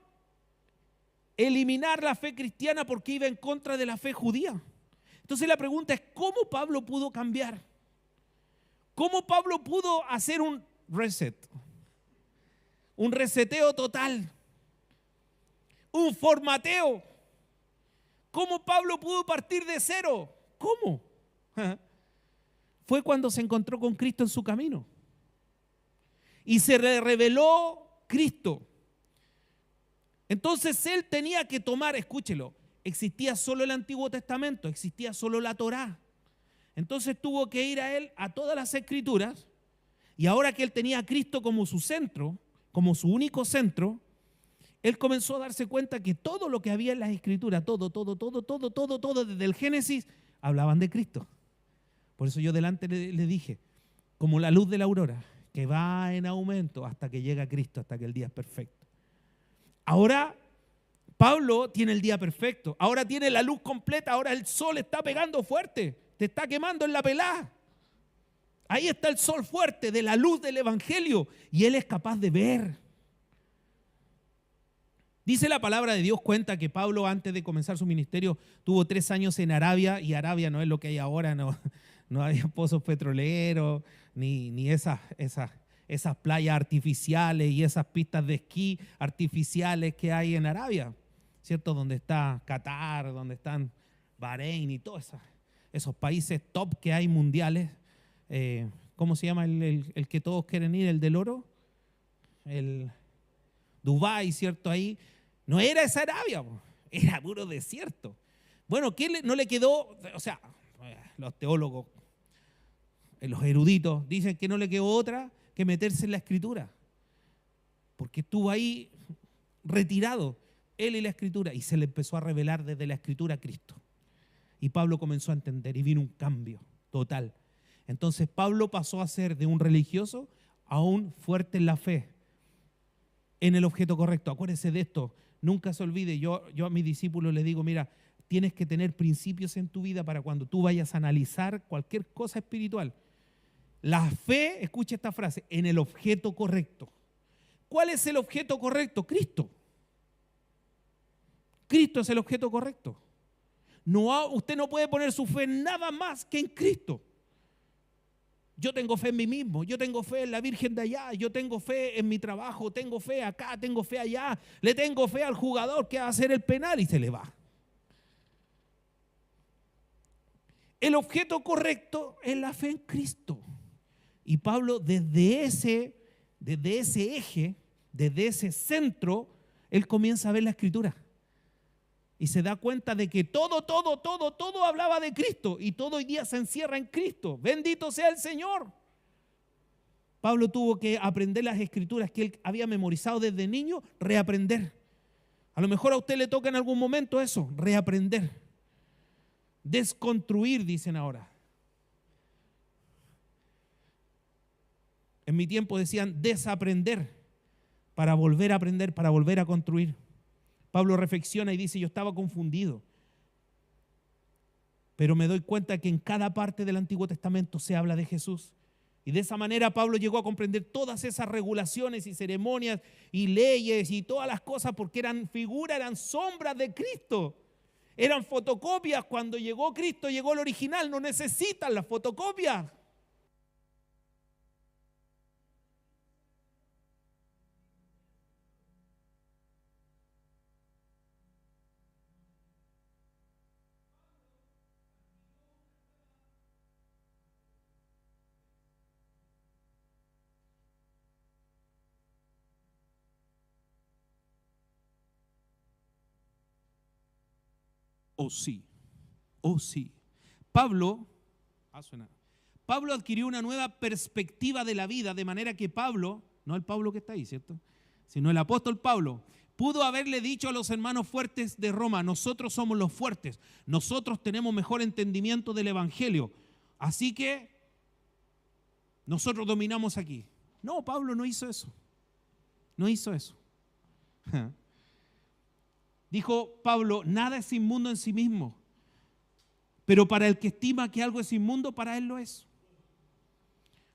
eliminar la fe cristiana porque iba en contra de la fe judía. Entonces la pregunta es, ¿cómo Pablo pudo cambiar? ¿Cómo Pablo pudo hacer un reset? Un reseteo total. Un formateo. ¿Cómo Pablo pudo partir de cero? ¿Cómo? Fue cuando se encontró con Cristo en su camino. Y se reveló Cristo. Entonces él tenía que tomar, escúchelo, existía solo el Antiguo Testamento, existía solo la Torá. Entonces tuvo que ir a él a todas las Escrituras y ahora que él tenía a Cristo como su centro, como su único centro, él comenzó a darse cuenta que todo lo que había en las Escrituras, todo, desde el Génesis, hablaban de Cristo. Por eso yo delante le dije, como la luz de la aurora, que va en aumento hasta que llega Cristo, hasta que el día es perfecto. Ahora Pablo tiene el día perfecto, ahora tiene la luz completa, ahora el sol está pegando fuerte, te está quemando en la pelá. Ahí está el sol fuerte de la luz del evangelio y él es capaz de ver. Dice la palabra de Dios, cuenta que Pablo antes de comenzar su ministerio tuvo 3 años en Arabia, y Arabia no es lo que hay ahora, no no había pozos petroleros, ni esas playas artificiales y esas pistas de esquí artificiales que hay en Arabia, ¿cierto? Donde está Qatar, donde están Bahrein y todos esos países top que hay mundiales. ¿Cómo se llama el que todos quieren ir, el del oro? El Dubái, ¿cierto? Ahí no era esa Arabia, era puro desierto. Bueno, ¿qué no le quedó? O sea, los teólogos, los eruditos dicen que no le quedó otra que meterse en la Escritura, porque estuvo ahí retirado él y la Escritura, y se le empezó a revelar desde la Escritura a Cristo. Y Pablo comenzó a entender y vino un cambio total. Entonces Pablo pasó a ser de un religioso a un fuerte en la fe, en el objeto correcto. Acuérdese de esto, nunca se olvide. Yo a mis discípulos les digo, mira, tienes que tener principios en tu vida para cuando tú vayas a analizar cualquier cosa espiritual. La fe, escucha esta frase, en el objeto correcto. ¿Cuál es el objeto correcto? Cristo. Cristo es el objeto correcto. Usted no puede poner su fe en nada más que en Cristo. Yo tengo fe en mí mismo, yo tengo fe en la Virgen de allá, yo tengo fe en mi trabajo, tengo fe acá, tengo fe allá, le tengo fe al jugador que va a hacer el penal y se le va. El objeto correcto es la fe en Cristo. Y Pablo desde ese eje, desde ese centro, él comienza a ver la Escritura. Y se da cuenta de que todo hablaba de Cristo. Y todo hoy día se encierra en Cristo. Bendito sea el Señor. Pablo tuvo que aprender las Escrituras que él había memorizado desde niño, reaprender. A lo mejor a usted le toca en algún momento eso, reaprender. Desconstruir, dicen ahora. En mi tiempo decían desaprender para volver a aprender, para volver a construir. Pablo reflexiona y dice, yo estaba confundido, pero me doy cuenta que en cada parte del Antiguo Testamento se habla de Jesús. Y de esa manera Pablo llegó a comprender todas esas regulaciones y ceremonias y leyes y todas las cosas, porque eran figuras, eran sombras de Cristo. Eran fotocopias. Cuando llegó Cristo, llegó el original, no necesitan las fotocopias. Oh sí. Pablo adquirió una nueva perspectiva de la vida, de manera que Pablo, no el Pablo que está ahí, ¿cierto?, sino el apóstol Pablo, pudo haberle dicho a los hermanos fuertes de Roma, nosotros somos los fuertes, nosotros tenemos mejor entendimiento del Evangelio, así que nosotros dominamos aquí. No, Pablo no hizo eso. No hizo eso. Dijo Pablo, nada es inmundo en sí mismo, pero para el que estima que algo es inmundo, para él lo es.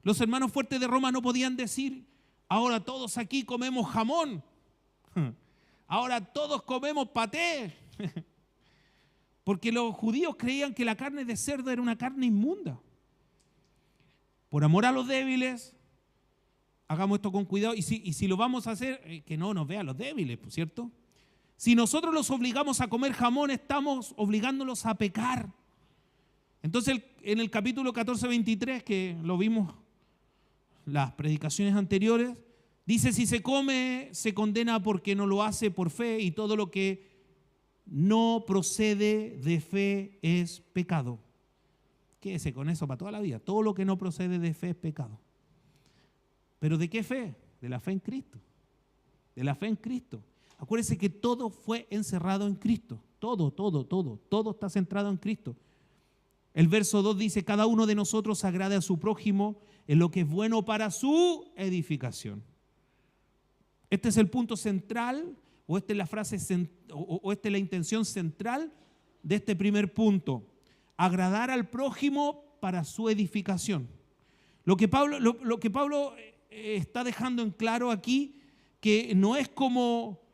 Los hermanos fuertes de Roma no podían decir, ahora todos aquí comemos jamón, ahora todos comemos paté, porque los judíos creían que la carne de cerdo era una carne inmunda. Por amor a los débiles, hagamos esto con cuidado, y si lo vamos a hacer, que no nos vean los débiles, ¿cierto? Si nosotros los obligamos a comer jamón, estamos obligándolos a pecar. Entonces, en el capítulo 14, 23, que lo vimos las predicaciones anteriores, dice, si se come, se condena porque no lo hace por fe, y todo lo que no procede de fe es pecado. Quédese con eso para toda la vida. Todo lo que no procede de fe es pecado. ¿Pero de qué fe? De la fe en Cristo. De la fe en Cristo. Acuérdense que todo fue encerrado en Cristo. Todo está centrado en Cristo. El verso 2 dice, cada uno de nosotros agrade a su prójimo en lo que es bueno para su edificación. Este es el punto central, o esta es la frase, o esta es la intención central de este primer punto. Agradar al prójimo para su edificación. Lo que Pablo está dejando en claro aquí, que no es como...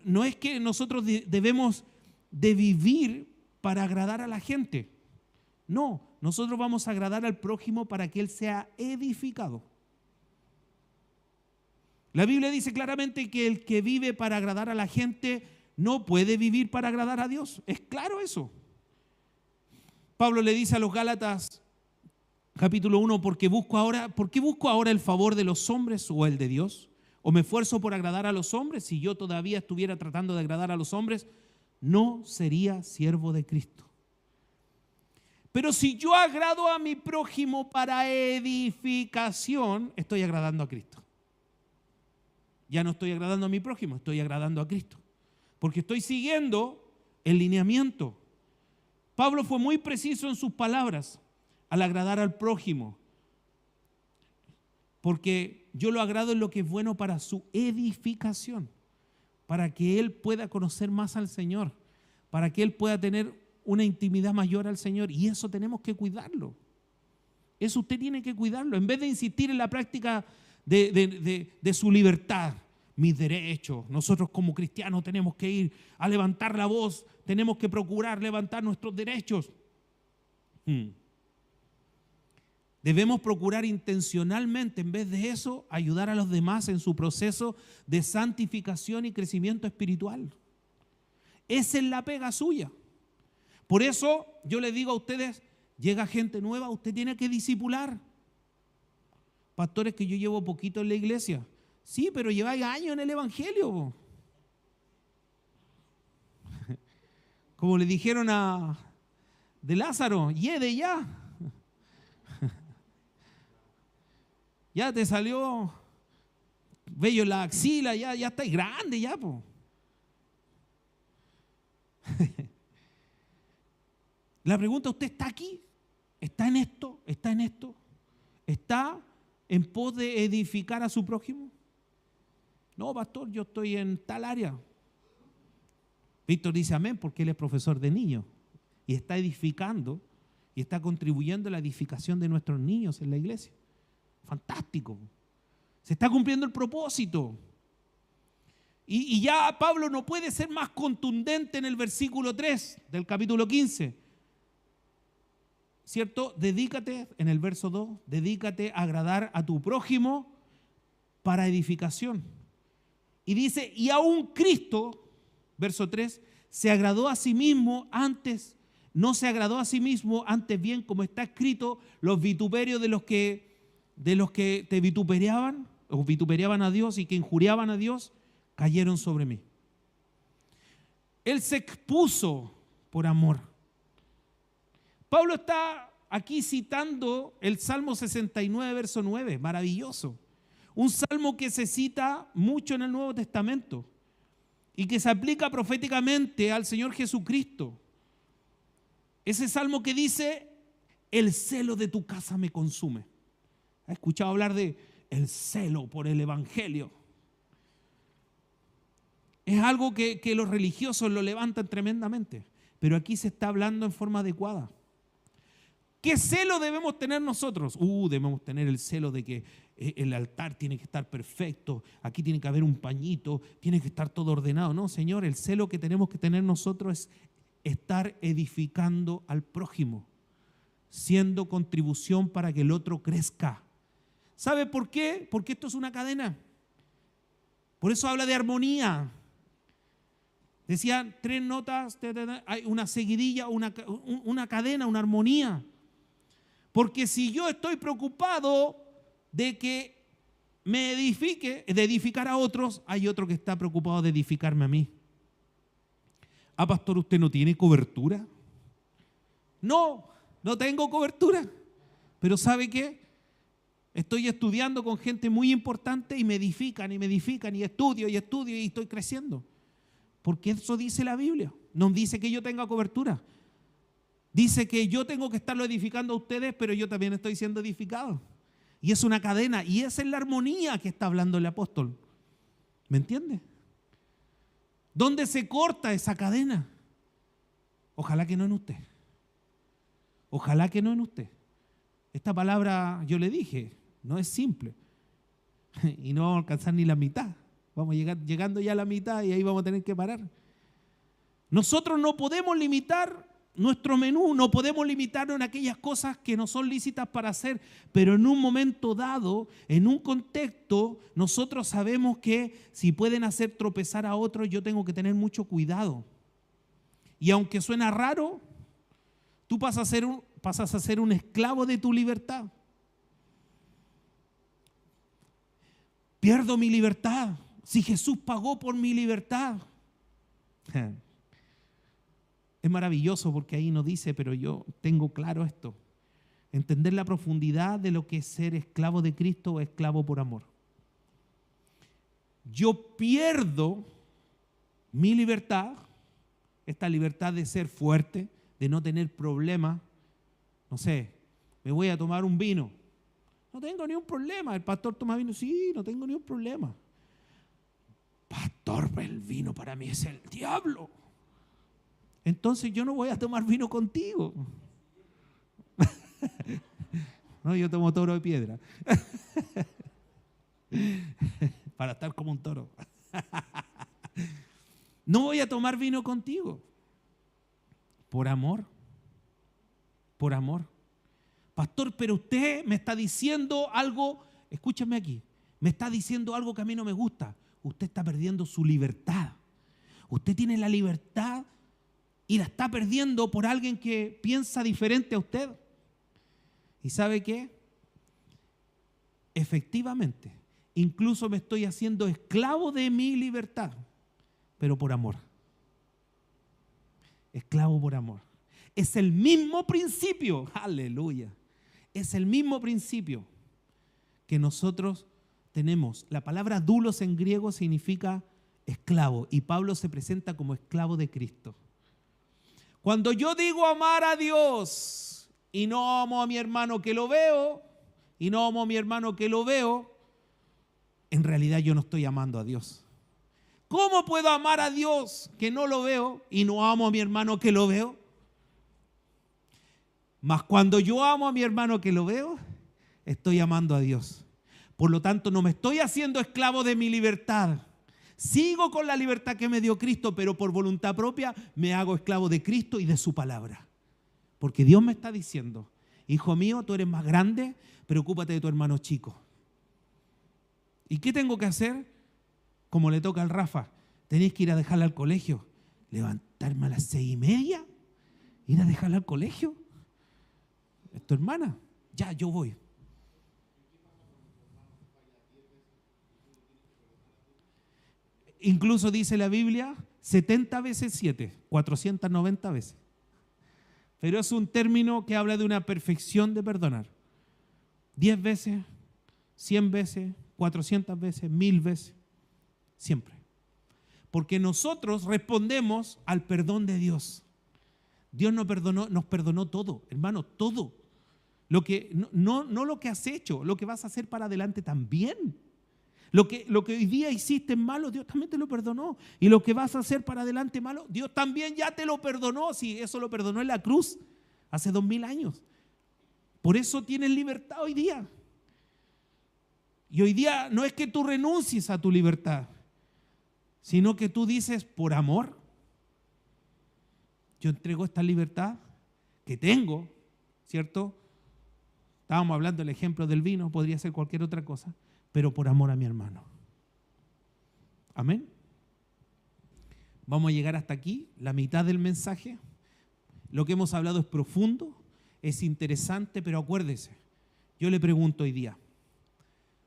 No es que nosotros debemos de vivir para agradar a la gente. No, nosotros vamos a agradar al prójimo para que él sea edificado. La Biblia dice claramente que el que vive para agradar a la gente no puede vivir para agradar a Dios. Es claro eso. Pablo le dice a los Gálatas, capítulo 1, ¿por qué busco ahora el favor de los hombres o el de Dios? ¿O me esfuerzo por agradar a los hombres? Si yo todavía estuviera tratando de agradar a los hombres, no sería siervo de Cristo. Pero si yo agrado a mi prójimo para edificación, estoy agradando a Cristo. Ya no estoy agradando a mi prójimo, estoy agradando a Cristo. Porque estoy siguiendo el lineamiento. Pablo fue muy preciso en sus palabras al agradar al prójimo. Porque yo lo agrado en lo que es bueno para su edificación, para que él pueda conocer más al Señor, para que él pueda tener una intimidad mayor al Señor. Y eso tenemos que cuidarlo. Eso usted tiene que cuidarlo. En vez de insistir en la práctica de su libertad, mis derechos, nosotros como cristianos tenemos que ir a levantar la voz, tenemos que procurar levantar nuestros derechos. Debemos procurar intencionalmente, en vez de eso, ayudar a los demás en su proceso de santificación y crecimiento espiritual. Esa es la pega suya. Por eso yo les digo a ustedes, llega gente nueva, usted tiene que discipular. Pastores, que yo llevo poquito en la iglesia. Sí, pero lleváis años en el evangelio. Como le dijeron de Lázaro, yede ya. Ya te salió vello en la axila, ya estáis grande ya, po. La pregunta, ¿usted está aquí? ¿Está en esto? ¿Está en esto? ¿Está en pos de edificar a su prójimo? No, pastor, yo estoy en tal área. Víctor dice amén porque él es profesor de niños y está edificando y está contribuyendo a la edificación de nuestros niños en la iglesia. Fantástico. Se está cumpliendo el propósito. Y ya Pablo no puede ser más contundente en el versículo 3 del capítulo 15. ¿Cierto? Dedícate, en el verso 2, dedícate a agradar a tu prójimo para edificación. Y dice, y aún Cristo, verso 3, se agradó a sí mismo antes, no se agradó a sí mismo, antes bien, como está escrito, los vituperios de los que te vituperaban, o vituperaban a Dios y que injuriaban a Dios, cayeron sobre mí. Él se expuso por amor. Pablo está aquí citando el Salmo 69, verso 9, maravilloso. Un salmo que se cita mucho en el Nuevo Testamento y que se aplica proféticamente al Señor Jesucristo. Ese salmo que dice, el celo de tu casa me consume. ¿Has escuchado hablar de el celo por el Evangelio? Es algo que los religiosos lo levantan tremendamente, pero aquí se está hablando en forma adecuada. ¿Qué celo debemos tener nosotros? Debemos tener el celo de que el altar tiene que estar perfecto, aquí tiene que haber un pañito, tiene que estar todo ordenado. No, Señor, el celo que tenemos que tener nosotros es estar edificando al prójimo, siendo contribución para que el otro crezca. ¿Sabe por qué? Porque esto es una cadena. Por eso habla de armonía. Decían 3 notas, hay una seguidilla, una cadena, una armonía. Porque si yo estoy preocupado de que me edifique, de edificar a otros, hay otro que está preocupado de edificarme a mí. Pastor, ¿usted no tiene cobertura? No tengo cobertura. Pero ¿sabe qué? Estoy estudiando con gente muy importante y me edifican y estudio y estoy creciendo. Porque eso dice la Biblia. No dice que yo tenga cobertura. Dice que yo tengo que estarlo edificando a ustedes, pero yo también estoy siendo edificado. Y es una cadena. Y esa es la armonía que está hablando el apóstol. ¿Me entiende? ¿Dónde se corta esa cadena? Ojalá que no en usted. Ojalá que no en usted. Esta palabra, yo le dije, no es simple. Y no vamos a alcanzar ni la mitad. Vamos llegando ya a la mitad y ahí vamos a tener que parar. Nosotros no podemos limitar nuestro menú, no podemos limitarnos en aquellas cosas que no son lícitas para hacer, pero en un momento dado, en un contexto, nosotros sabemos que si pueden hacer tropezar a otros, yo tengo que tener mucho cuidado. Y aunque suena raro, tú pasas a ser un esclavo de tu libertad. Pierdo mi libertad si Jesús pagó por mi libertad. Es maravilloso porque ahí no dice, pero yo tengo claro esto. Entender la profundidad de lo que es ser esclavo de Cristo o esclavo por amor. Yo pierdo mi libertad, esta libertad de ser fuerte, de no tener problemas. No sé, me voy a tomar un vino. No tengo ni un problema. El pastor toma vino. Sí, no tengo ni un problema. Pastor, el vino para mí es el diablo. Entonces yo no voy a tomar vino contigo. No, yo tomo toro de piedra. Para estar como un toro. No voy a tomar vino contigo. Por amor. Por amor. Pastor, pero usted me está diciendo algo, escúchame aquí, me está diciendo algo que a mí no me gusta. Usted está perdiendo su libertad. Usted tiene la libertad y la está perdiendo por alguien que piensa diferente a usted. ¿Y sabe qué? Efectivamente, incluso me estoy haciendo esclavo de mi libertad, pero por amor. Esclavo por amor. Es el mismo principio, aleluya. Es el mismo principio que nosotros tenemos. La palabra doulos en griego significa esclavo y Pablo se presenta como esclavo de Cristo. Cuando yo digo amar a Dios y no amo a mi hermano que lo veo, en realidad yo no estoy amando a Dios. ¿Cómo puedo amar a Dios que no lo veo y no amo a mi hermano que lo veo? Mas cuando yo amo a mi hermano que lo veo, estoy amando a Dios. Por lo tanto, no me estoy haciendo esclavo de mi libertad. Sigo con la libertad que me dio Cristo, pero por voluntad propia me hago esclavo de Cristo y de su palabra. Porque Dios me está diciendo, hijo mío, tú eres más grande, preocúpate de tu hermano chico. ¿Y qué tengo que hacer? Como le toca al Rafa, tenéis que ir a dejarla al colegio. Levantarme a las 6:30, ir a dejarla al colegio. ¿Es tu hermana? Ya, yo voy. Incluso dice la Biblia 70 veces 7, 490 veces. Pero es un término que habla de una perfección de perdonar. 10 veces, 100 veces, 400 veces, 1000 veces, siempre. Porque nosotros respondemos al perdón de Dios. Dios nos perdonó todo, hermano, todo. No lo que has hecho, lo que vas a hacer para adelante también. Lo que hoy día hiciste malo, Dios también te lo perdonó. Y lo que vas a hacer para adelante malo, Dios también ya te lo perdonó. Si eso lo perdonó en la cruz hace 2000 años. Por eso tienes libertad hoy día. Y hoy día no es que tú renuncies a tu libertad, sino que tú dices, por amor, yo entrego esta libertad que tengo, ¿cierto? Estábamos hablando del ejemplo del vino, podría ser cualquier otra cosa, pero por amor a mi hermano. Amén. Vamos a llegar hasta aquí, la mitad del mensaje. Lo que hemos hablado es profundo, es interesante, pero acuérdese, yo le pregunto hoy día,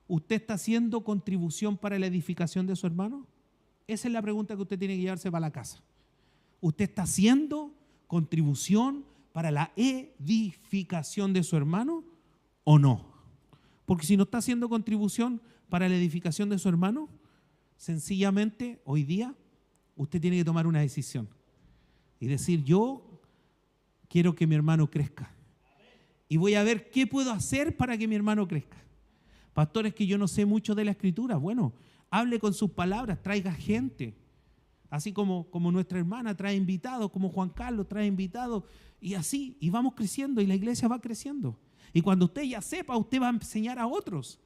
¿usted está haciendo contribución para la edificación de su hermano? Esa es la pregunta que usted tiene que llevarse para la casa. ¿Usted está haciendo contribución para la edificación de su hermano o no? Porque si no está haciendo contribución para la edificación de su hermano, sencillamente hoy día usted tiene que tomar una decisión y decir, yo quiero que mi hermano crezca y voy a ver qué puedo hacer para que mi hermano crezca. Pastor, es que yo no sé mucho de la Escritura. Bueno, hable con sus palabras, traiga gente. Así como nuestra hermana trae invitados, como Juan Carlos trae invitados, y así, y vamos creciendo, y la iglesia va creciendo. Y cuando usted ya sepa, usted va a enseñar a otros.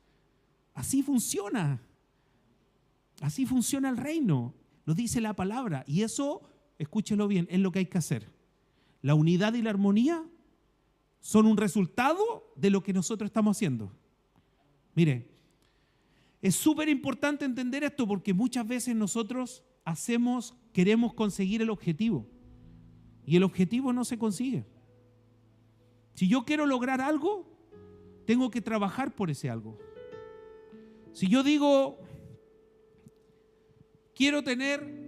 Así funciona. Así funciona el reino. Lo dice la palabra. Y eso, escúchelo bien, es lo que hay que hacer. La unidad y la armonía son un resultado de lo que nosotros estamos haciendo. Mire, es súper importante entender esto porque muchas veces nosotros queremos conseguir el objetivo y el objetivo no se consigue. Si yo quiero lograr algo, tengo que trabajar por ese algo. Si yo digo, quiero tener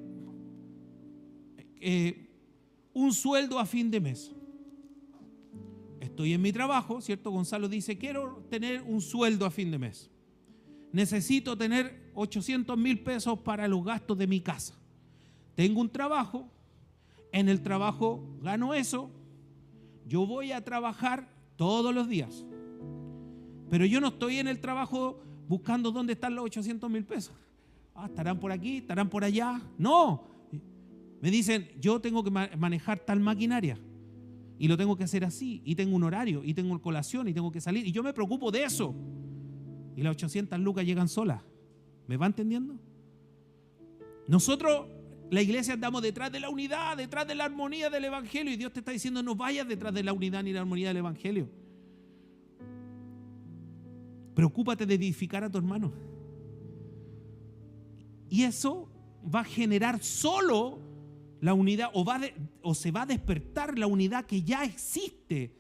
un sueldo a fin de mes. Estoy en mi trabajo, ¿cierto? Gonzalo dice, quiero tener un sueldo a fin de mes. Necesito tener 800,000 pesos para los gastos de mi casa. Tengo un trabajo, en el trabajo gano eso, yo voy a trabajar todos los días. Pero yo no estoy en el trabajo buscando dónde están los 800,000 pesos. Estarán por aquí, estarán por allá. No, me dicen, yo tengo que manejar tal maquinaria y lo tengo que hacer así, y tengo un horario, y tengo colación, y tengo que salir, y yo me preocupo de eso. Y las 800 lucas llegan solas. ¿Me va entendiendo? Nosotros, la iglesia, andamos detrás de la unidad, detrás de la armonía del evangelio, y Dios te está diciendo, no vayas detrás de la unidad ni la armonía del evangelio. Preocúpate de edificar a tu hermano. Y eso va a generar solo la unidad, o se va a despertar la unidad que ya existe,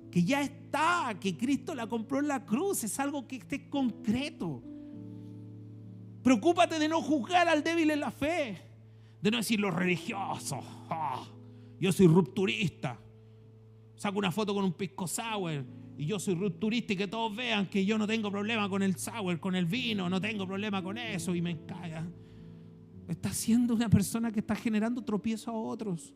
que ya está, que Cristo la compró en la cruz. Es algo que esté concreto. Preocúpate de no juzgar al débil en la fe, de no decir los religiosos, yo soy rupturista, saco una foto con un pisco sour y yo soy rupturista, y que todos vean que yo no tengo problema con el sour, con el vino, no tengo problema con eso, y me caga. Está siendo una persona que está generando tropiezo a otros.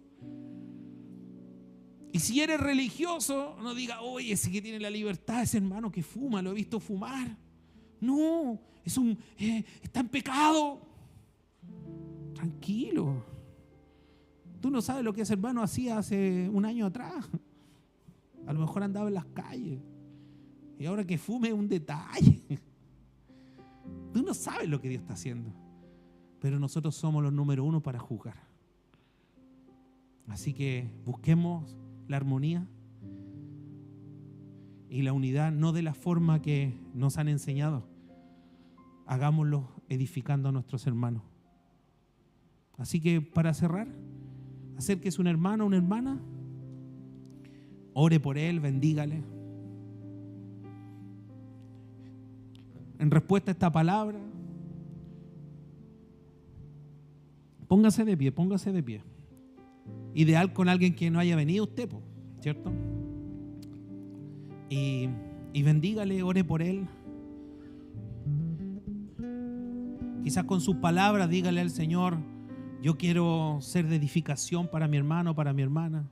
Y si eres religioso, no diga, oye, ese que tiene la libertad, ese hermano que fuma, lo he visto fumar. No, está en pecado. Tranquilo. Tú no sabes lo que ese hermano hacía hace un año atrás. A lo mejor andaba en las calles. Y ahora que fume es un detalle. Tú no sabes lo que Dios está haciendo. Pero nosotros somos los número uno para juzgar. Así que busquemos la armonía y la unidad, no de la forma que nos han enseñado. Hagámoslo edificando a nuestros hermanos. Así que para cerrar, acérquese un hermano o una hermana, ore por él, bendígale. En respuesta a esta palabra, póngase de pie. Ideal con alguien que no haya venido usted, ¿cierto? Y bendígale, ore por él. Quizás con sus palabras dígale al Señor, yo quiero ser de edificación para mi hermano, para mi hermana.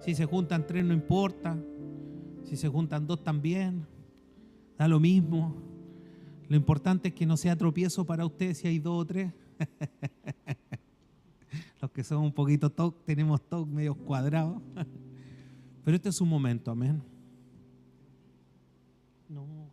Si se juntan 3 no importa, si se juntan 2 también, da lo mismo. Lo importante es que no sea tropiezo para usted si hay 2 o 3. Los que son un poquito TOC, tenemos TOC medio cuadrados. Pero este es un momento, amén. No.